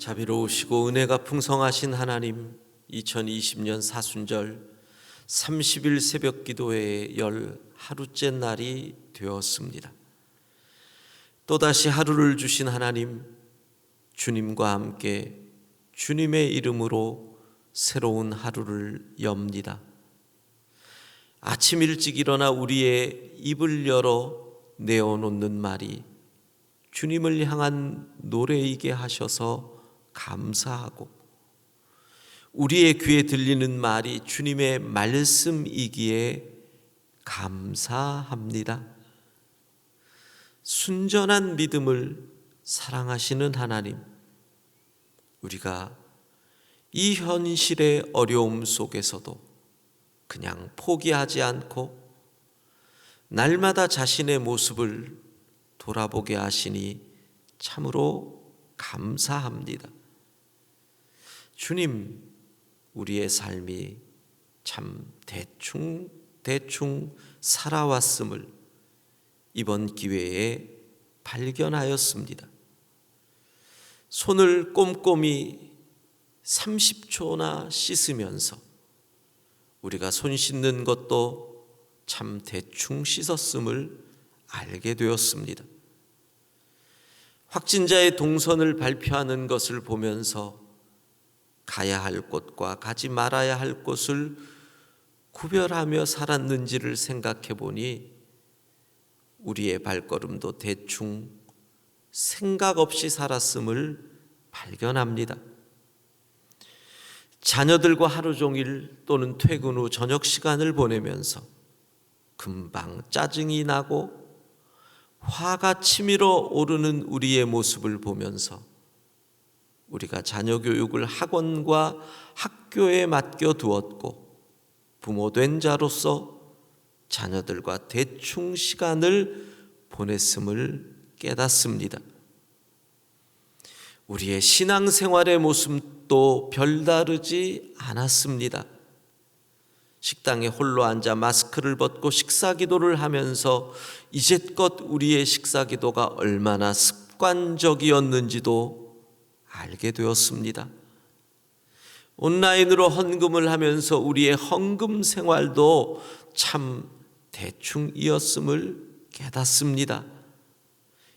자비로우시고 은혜가 풍성하신 하나님, 2020년 사순절 30일 새벽 기도회의 10하루째 날이 되었습니다. 또다시 하루를 주신 하나님, 주님과 함께 주님의 이름으로 새로운 하루를 엽니다. 아침 일찍 일어나 우리의 입을 열어 내어놓는 말이 주님을 향한 노래이게 하셔서 감사하고, 우리의 귀에 들리는 말이 주님의 말씀이기에 감사합니다. 순전한 믿음을 사랑하시는 하나님, 우리가 이 현실의 어려움 속에서도 그냥 포기하지 않고 날마다 자신의 모습을 돌아보게 하시니 참으로 감사합니다. 주님, 우리의 삶이 참 대충 살아왔음을 이번 기회에 발견하였습니다. 손을 꼼꼼히 30초나 씻으면서 우리가 손 씻는 것도 참 대충 씻었음을 알게 되었습니다. 확진자의 동선을 발표하는 것을 보면서 가야 할 곳과 가지 말아야 할 곳을 구별하며 살았는지를 생각해 보니 우리의 발걸음도 대충 생각 없이 살았음을 발견합니다. 자녀들과 하루 종일 또는 퇴근 후 저녁 시간을 보내면서 금방 짜증이 나고 화가 치밀어 오르는 우리의 모습을 보면서 우리가 자녀 교육을 학원과 학교에 맡겨두었고 부모된 자로서 자녀들과 대충 시간을 보냈음을 깨닫습니다. 우리의 신앙생활의 모습도 별다르지 않았습니다. 식당에 홀로 앉아 마스크를 벗고 식사기도를 하면서 이제껏 우리의 식사기도가 얼마나 습관적이었는지도 알게 되었습니다. 온라인으로 헌금을 하면서 우리의 헌금 생활도 참 대충이었음을 깨닫습니다.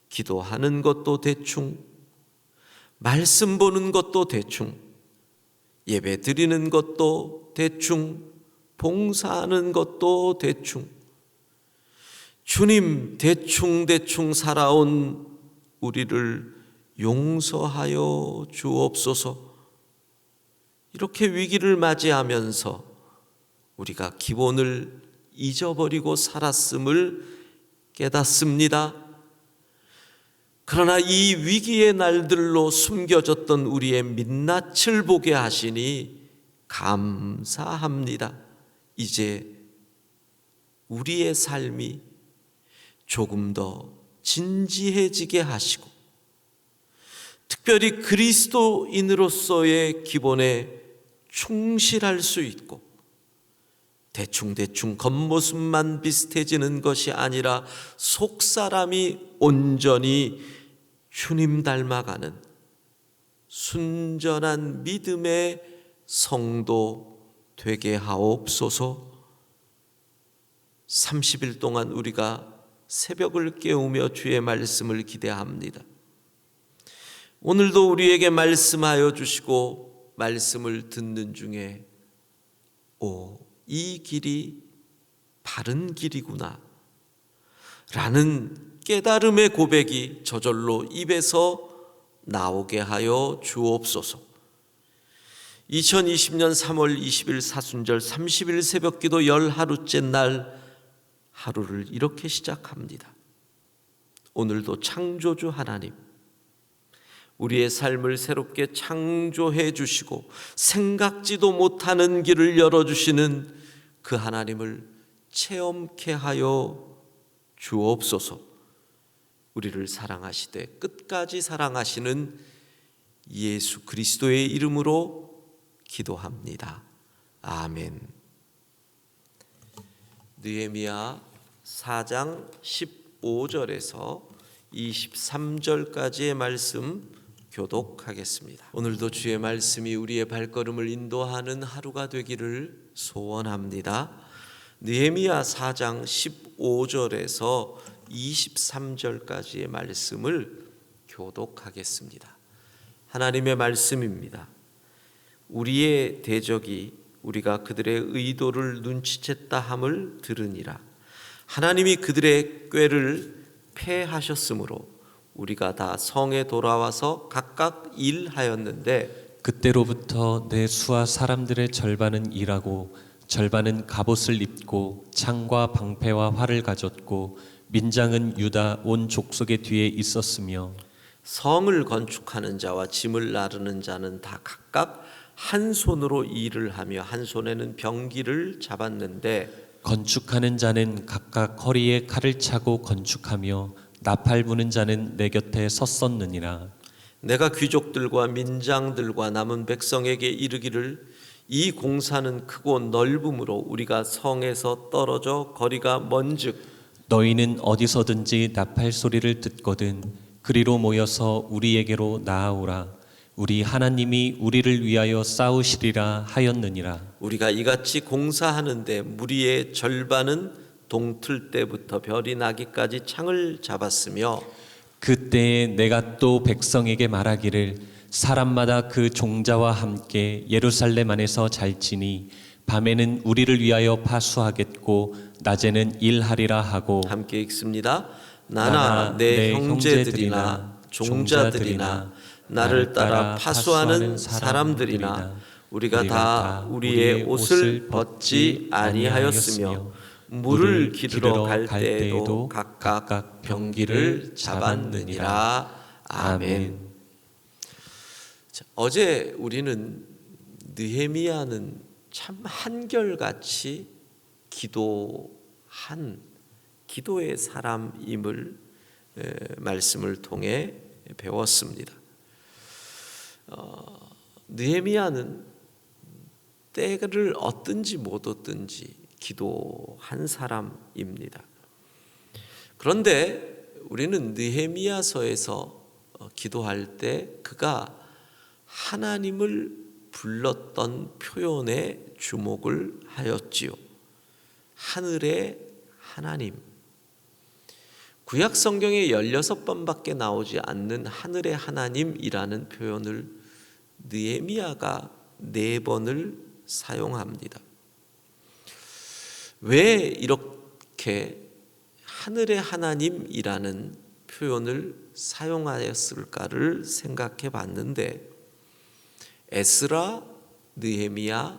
기도하는 것도 대충, 말씀 보는 것도 대충, 예배 드리는 것도 대충, 봉사하는 것도 대충, 주님 대충 살아온 우리를 용서하여 주옵소서. 이렇게 위기를 맞이하면서 우리가 기본을 잊어버리고 살았음을 깨닫습니다. 그러나 이 위기의 날들로 숨겨졌던 우리의 민낯을 보게 하시니 감사합니다. 이제 우리의 삶이 조금 더 진지해지게 하시고 특별히 그리스도인으로서의 기본에 충실할 수 있고 대충 겉모습만 비슷해지는 것이 아니라 속사람이 온전히 주님 닮아가는 순전한 믿음의 성도 되게 하옵소서. 30일 동안 우리가 새벽을 깨우며 주의 말씀을 기대합니다. 오늘도 우리에게 말씀하여 주시고 말씀을 듣는 중에 이 길이 바른 길이구나 라는 깨달음의 고백이 저절로 입에서 나오게 하여 주옵소서. 2020년 3월 20일 사순절 30일 새벽기도 10하루째 날 하루를 이렇게 시작합니다. 오늘도 창조주 하나님, 우리의 삶을 새롭게 창조해 주시고 생각지도 못하는 길을 열어주시는 그 하나님을 체험케 하여 주옵소서. 우리를 사랑하시되 끝까지 사랑하시는 예수 그리스도의 이름으로 기도합니다. 아멘. 느헤미야 4장 15절에서 23절까지의 말씀 교독하겠습니다. 오늘도 주의 말씀이 우리의 발걸음을 인도하는 하루가 되기를 소원합니다. 느헤미야 4장 15절에서 23절까지의 말씀을 교독하겠습니다. 하나님의 말씀입니다. 우리의 대적이 우리가 그들의 의도를 눈치챘다 함을 들으니라. 하나님이 그들의 꾀를 패하셨으므로 우리가 다 성에 돌아와서 각각 일하였는데 그때로부터 내 수하 사람들의 절반은 일하고 절반은 갑옷을 입고 창과 방패와 활을 가졌고 민장은 유다 온 족속의 뒤에 있었으며 성을 건축하는 자와 짐을 나르는 자는 다 각각 한 손으로 일을 하며 한 손에는 병기를 잡았는데 건축하는 자는 각각 허리에 칼을 차고 건축하며 나팔 부는 자는 내 곁에 섰었느니라. 내가 귀족들과 민장들과 남은 백성에게 이르기를 이 공사는 크고 넓음으로 우리가 성에서 떨어져 거리가 먼즉 너희는 어디서든지 나팔 소리를 듣거든 그리로 모여서 우리에게로 나아오라. 우리 하나님이 우리를 위하여 싸우시리라 하였느니라. 우리가 이같이 공사하는데 무리의 절반은 동틀 때부터 별이 나기까지 창을 잡았으며 그때에 내가 또 백성에게 말하기를 사람마다 그 종자와 함께 예루살렘 안에서 잘지니 밤에는 우리를 위하여 파수하겠고 낮에는 일하리라 하고 함께 읽습니다. 나나 내 형제들이나 종자들이나 나를 따라 파수하는 사람들이나 우리가 다 우리의 옷을 벗지 아니하였으며 물을 기르러 갈 때에도 각각 병기를 잡았느니라. 아멘. 자, 어제 우리는 느헤미야는 참 한결같이 기도한 기도의 사람임을 말씀을 통해 배웠습니다. 느헤미야는 때를 얻든지 못 얻든지 기도한 사람입니다. 그런데 우리는 느헤미야서에서 기도할 때 그가 하나님을 불렀던 표현에 주목을 하였지요. 하늘의 하나님. 구약 성경에 16번밖에 나오지 않는 하늘의 하나님이라는 표현을 느헤미야가 4번을 사용합니다. 왜 이렇게 하늘의 하나님이라는 표현을 사용하였을까를 생각해 봤는데 에스라, 느헤미야,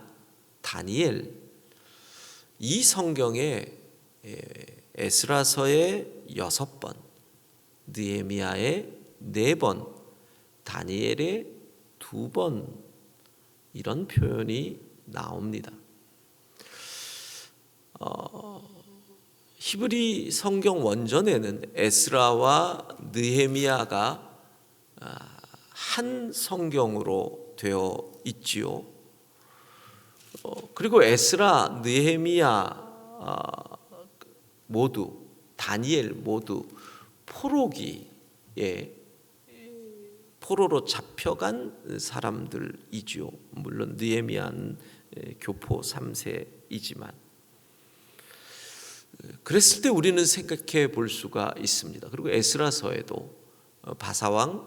다니엘 이 성경에 에스라서에 6번, 느헤미야에 4번, 다니엘에 2번 이런 표현이 나옵니다. 히브리 성경 원전에는 에스라와 느헤미야가 한 성경으로 되어 있지요. 그리고 에스라, 느헤미야 모두 다니엘 모두 포로로 잡혀간 사람들이지요. 물론 느헤미야는 교포 3세이지만 그랬을 때 우리는 생각해 볼 수가 있습니다. 그리고 에스라서에도 바사왕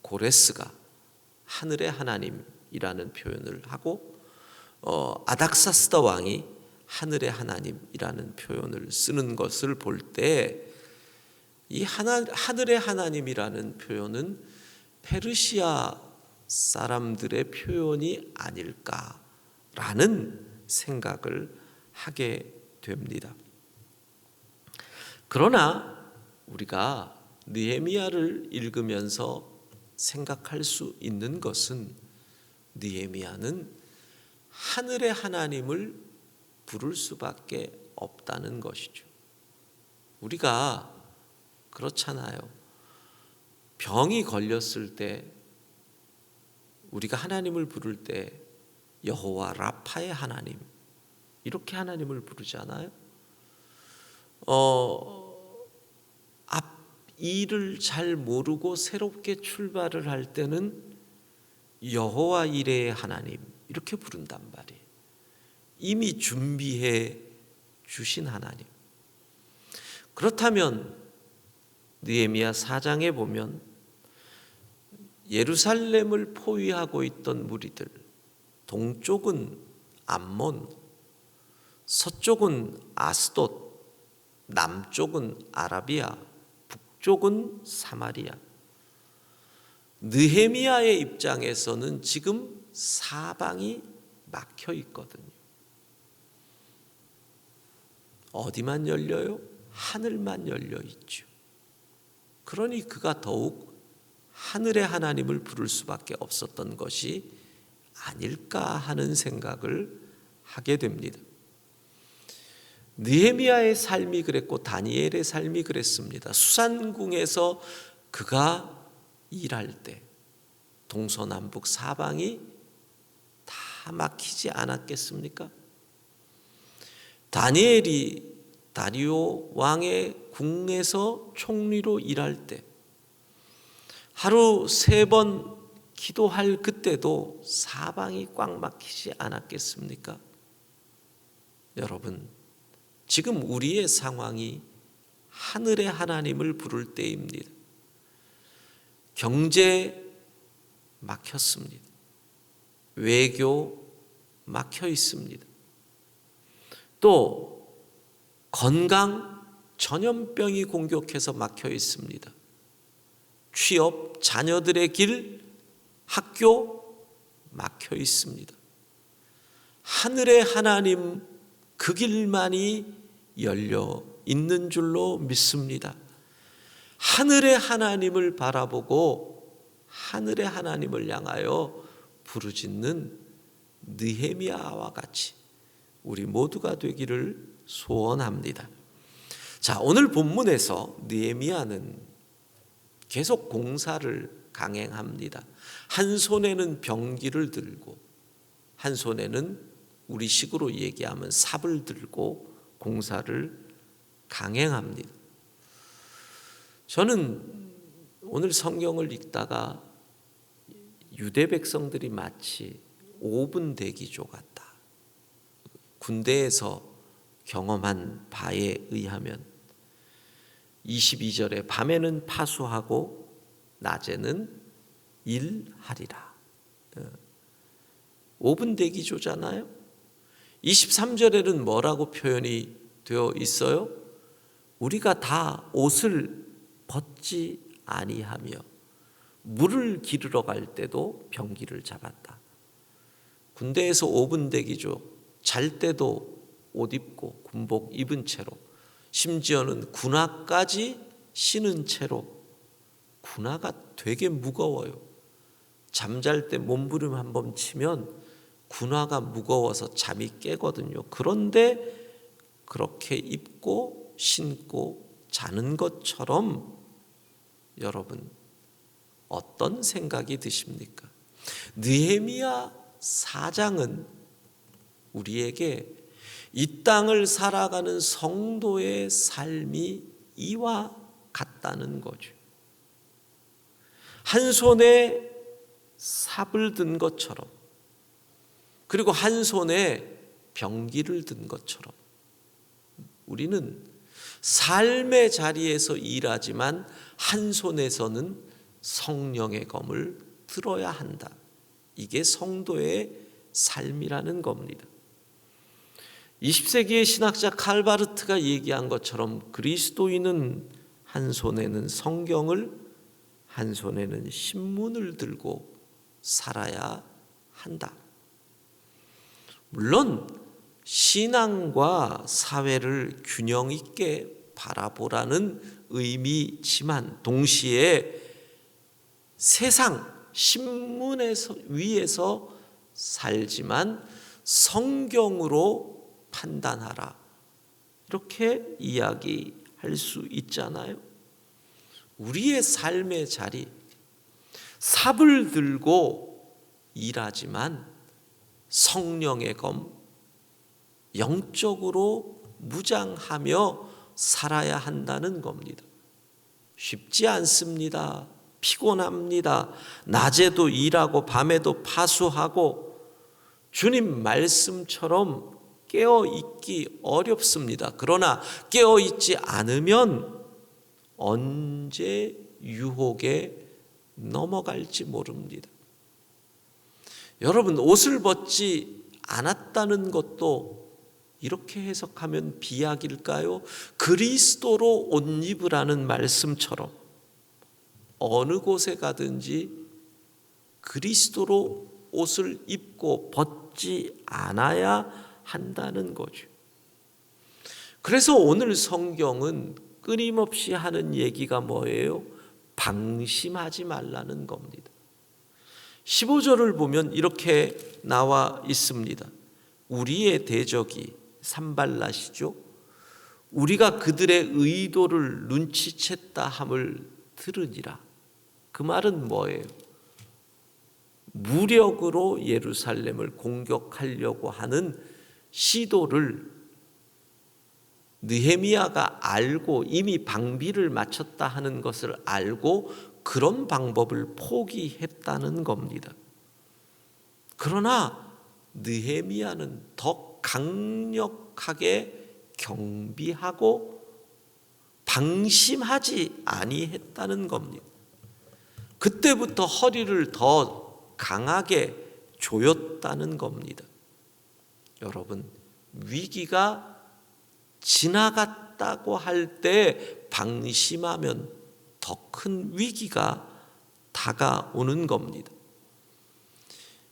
고레스가 하늘의 하나님이라는 표현을 하고 아닥사스다 왕이 하늘의 하나님이라는 표현을 쓰는 것을 볼 때 이 하늘의 하나님이라는 표현은 페르시아 사람들의 표현이 아닐까라는 생각을 하게 됩니다. 그러나 우리가 느헤미야를 읽으면서 생각할 수 있는 것은 느헤미야는 하늘의 하나님을 부를 수밖에 없다는 것이죠. 우리가 그렇잖아요. 병이 걸렸을 때 우리가 하나님을 부를 때 여호와 라파의 하나님 이렇게 하나님을 부르잖아요. 일을 잘 모르고 새롭게 출발을 할 때는 여호와 이레의 하나님 이렇게 부른단 말이에요. 이미 준비해 주신 하나님. 그렇다면 느헤미야 4장에 보면 예루살렘을 포위하고 있던 무리들, 동쪽은 암몬, 서쪽은 아스돗, 남쪽은 아라비아, 북쪽은 사마리아. 느헤미야의 입장에서는 지금 사방이 막혀 있거든요. 어디만 열려요? 하늘만 열려 있죠. 그러니 그가 더욱 하늘의 하나님을 부를 수밖에 없었던 것이 아닐까 하는 생각을 하게 됩니다. 느헤미야의 삶이 그랬고 다니엘의 삶이 그랬습니다. 수산궁에서 그가 일할 때 동서남북 사방이 다 막히지 않았겠습니까? 다니엘이 다리오 왕의 궁에서 총리로 일할 때 하루 3번 기도할 그때도 사방이 꽉 막히지 않았겠습니까? 여러분, 지금 우리의 상황이 하늘의 하나님을 부를 때입니다. 경제 막혔습니다. 외교 막혀 있습니다. 또 건강 전염병이 공격해서 막혀 있습니다. 취업, 자녀들의 길, 학교 막혀 있습니다. 하늘의 하나님 그 길만이 열려 있는 줄로 믿습니다. 하늘의 하나님을 바라보고 하늘의 하나님을 향하여 부르짖는 느헤미야와 같이 우리 모두가 되기를 소원합니다. 자, 오늘 본문에서 느헤미야는 계속 공사를 강행합니다. 한 손에는 병기를 들고 한 손에는 우리식으로 얘기하면 삽을 들고 공사를 강행합니다. 저는 오늘 성경을 읽다가 유대 백성들이 마치 5분 대기조 같다. 군대에서 경험한 바에 의하면 22절에 밤에는 파수하고 낮에는 일하리라. 5분 대기조잖아요. 23절에는 뭐라고 표현이 되어 있어요? 우리가 다 옷을 벗지 아니하며 물을 기르러 갈 때도 병기를 잡았다. 군대에서 5분 대기조, 잘 때도 옷 입고 군복 입은 채로, 심지어는 군화까지 신은 채로. 군화가 되게 무거워요. 잠잘 때 몸부림 한번 치면 군화가 무거워서 잠이 깨거든요. 그런데 그렇게 입고 신고 자는 것처럼 여러분 어떤 생각이 드십니까? 느헤미야 4장은 우리에게 이 땅을 살아가는 성도의 삶이 이와 같다는 거죠. 한 손에 삽을 든 것처럼, 그리고 한 손에 병기를 든 것처럼 우리는 삶의 자리에서 일하지만 한 손에서는 성령의 검을 들어야 한다. 이게 성도의 삶이라는 겁니다. 20세기의 신학자 칼바르트가 얘기한 것처럼 그리스도인은 한 손에는 성경을, 한 손에는 신문을 들고 살아야 한다. 물론 신앙과 사회를 균형 있게 바라보라는 의미지만 동시에 세상 신문에서 위에서 살지만 성경으로 판단하라. 이렇게 이야기할 수 있잖아요. 우리의 삶의 자리, 삽을 들고 일하지만 성령의 검, 영적으로 무장하며 살아야 한다는 겁니다. 쉽지 않습니다. 피곤합니다. 낮에도 일하고 밤에도 파수하고 주님 말씀처럼 깨어 있기 어렵습니다. 그러나 깨어 있지 않으면 언제 유혹에 넘어갈지 모릅니다. 여러분, 옷을 벗지 않았다는 것도 이렇게 해석하면 비약일까요? 그리스도로 옷 입으라는 말씀처럼 어느 곳에 가든지 그리스도로 옷을 입고 벗지 않아야 한다는 거죠. 그래서 오늘 성경은 끊임없이 하는 얘기가 뭐예요? 방심하지 말라는 겁니다. 15절을 보면 이렇게 나와 있습니다. 우리의 대적이 산발랏이죠. 우리가 그들의 의도를 눈치챘다 함을 들으니라. 그 말은 뭐예요? 무력으로 예루살렘을 공격하려고 하는 시도를 느헤미야가 알고 이미 방비를 마쳤다 하는 것을 알고 그런 방법을 포기했다는 겁니다. 그러나 느헤미야는 더 강력하게 경비하고 방심하지 아니했다는 겁니다. 그때부터 허리를 더 강하게 조였다는 겁니다. 여러분, 위기가 지나갔다고 할 때 방심하면 더 큰 위기가 다가오는 겁니다.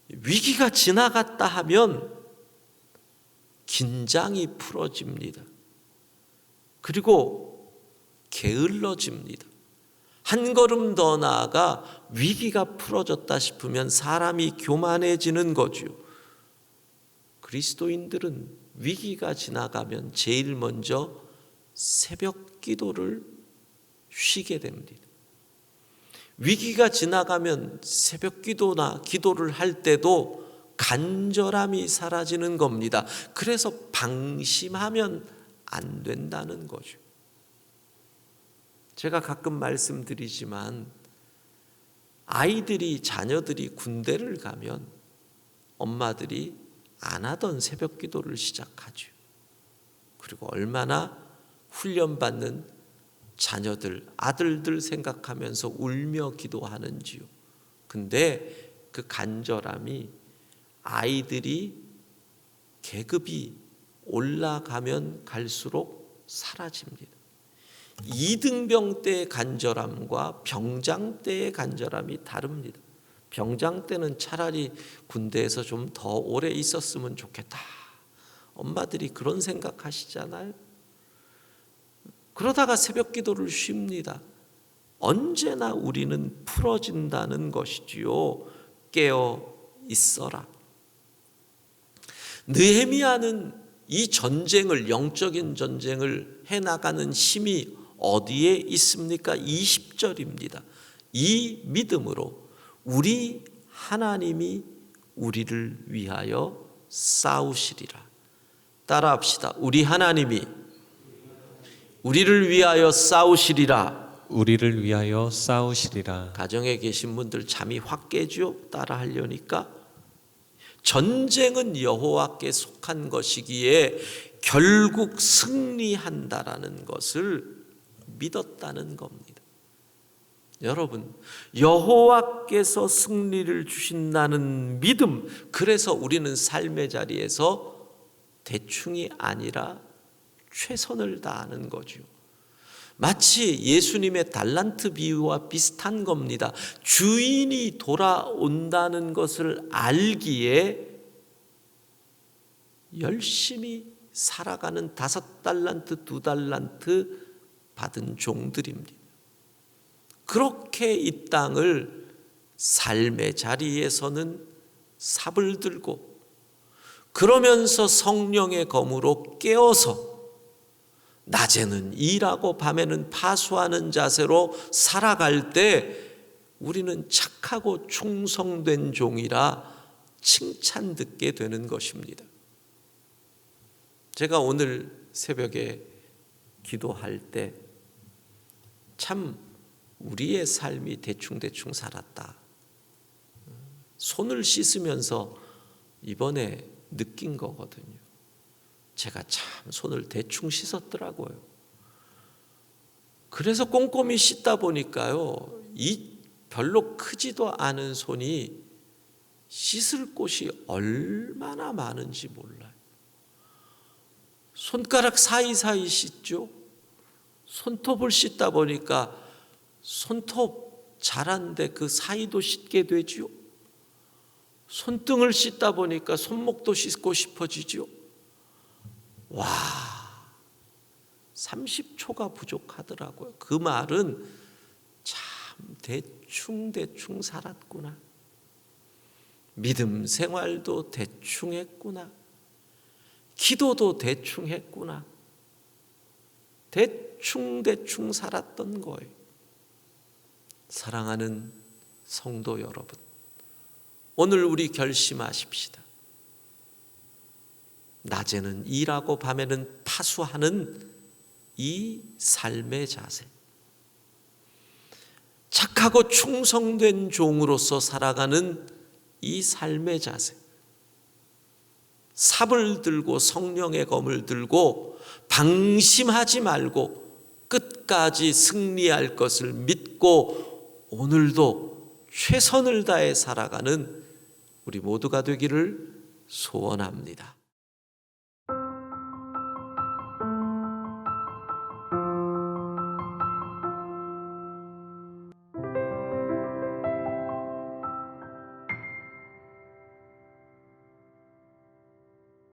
위기가 지나갔다 하면 긴장이 풀어집니다. 그리고 게을러집니다. 한 걸음 더 나아가 위기가 풀어졌다 싶으면 사람이 교만해지는 거죠. 그리스도인들은 위기가 지나가면 제일 먼저 새벽 기도를 쉬게 됩니다. 위기가 지나가면 새벽 기도나 기도를 할 때도 간절함이 사라지는 겁니다. 그래서 방심하면 안 된다는 거죠. 제가 가끔 말씀드리지만 자녀들이 군대를 가면 엄마들이 안 하던 새벽 기도를 시작하죠. 그리고 얼마나 훈련받는 자녀들, 아들들 생각하면서 울며 기도하는지요. 근데 그 간절함이 아이들이 계급이 올라가면 갈수록 사라집니다. 2등병 때의 간절함과 병장 때의 간절함이 다릅니다. 병장 때는 차라리 군대에서 좀 더 오래 있었으면 좋겠다. 엄마들이 그런 생각하시잖아요. 그러다가 새벽 기도를 쉽니다. 언제나 우리는 풀어진다는 것이지요. 깨어 있어라. 느헤미야는 이 전쟁을, 영적인 전쟁을 해나가는 힘이 어디에 있습니까? 20절입니다. 이 믿음으로 우리 하나님이 우리를 위하여 싸우시리라. 따라합시다. 우리 하나님이 우리를 위하여 싸우시리라. 우리를 위하여 싸우시리라. 가정에 계신 분들 잠이 확 깨죠? 따라 하려니까. 전쟁은 여호와께 속한 것이기에 결국 승리한다라는 것을 믿었다는 겁니다. 여러분, 여호와께서 승리를 주신다는 믿음, 그래서 우리는 삶의 자리에서 대충이 아니라 최선을 다하는 거죠. 마치 예수님의 달란트 비유와 비슷한 겁니다. 주인이 돌아온다는 것을 알기에 열심히 살아가는 5달란트, 2달란트 받은 종들입니다. 그렇게 이 땅을 삶의 자리에서는 삽을 들고 그러면서 성령의 검으로 깨어서 낮에는 일하고 밤에는 파수하는 자세로 살아갈 때 우리는 착하고 충성된 종이라 칭찬 듣게 되는 것입니다. 제가 오늘 새벽에 기도할 때 참 우리의 삶이 대충대충 살았다. 손을 씻으면서 이번에 느낀 거거든요. 제가 참 손을 대충 씻었더라고요. 그래서 꼼꼼히 씻다 보니까요, 이 별로 크지도 않은 손이 씻을 곳이 얼마나 많은지 몰라요. 손가락 사이사이 씻죠. 손톱을 씻다 보니까 손톱 자랐는데 그 사이도 씻게 되죠. 손등을 씻다 보니까 손목도 씻고 싶어지죠. 와, 30초가 부족하더라고요. 그 말은 참 대충 살았구나. 믿음 생활도 대충 했구나. 기도도 대충 했구나. 대충 살았던 거예요. 사랑하는 성도 여러분, 오늘 우리 결심하십시다. 낮에는 일하고 밤에는 파수하는 이 삶의 자세, 착하고 충성된 종으로서 살아가는 이 삶의 자세, 삽을 들고 성령의 검을 들고 방심하지 말고 끝까지 승리할 것을 믿고 오늘도 최선을 다해 살아가는 우리 모두가 되기를 소원합니다.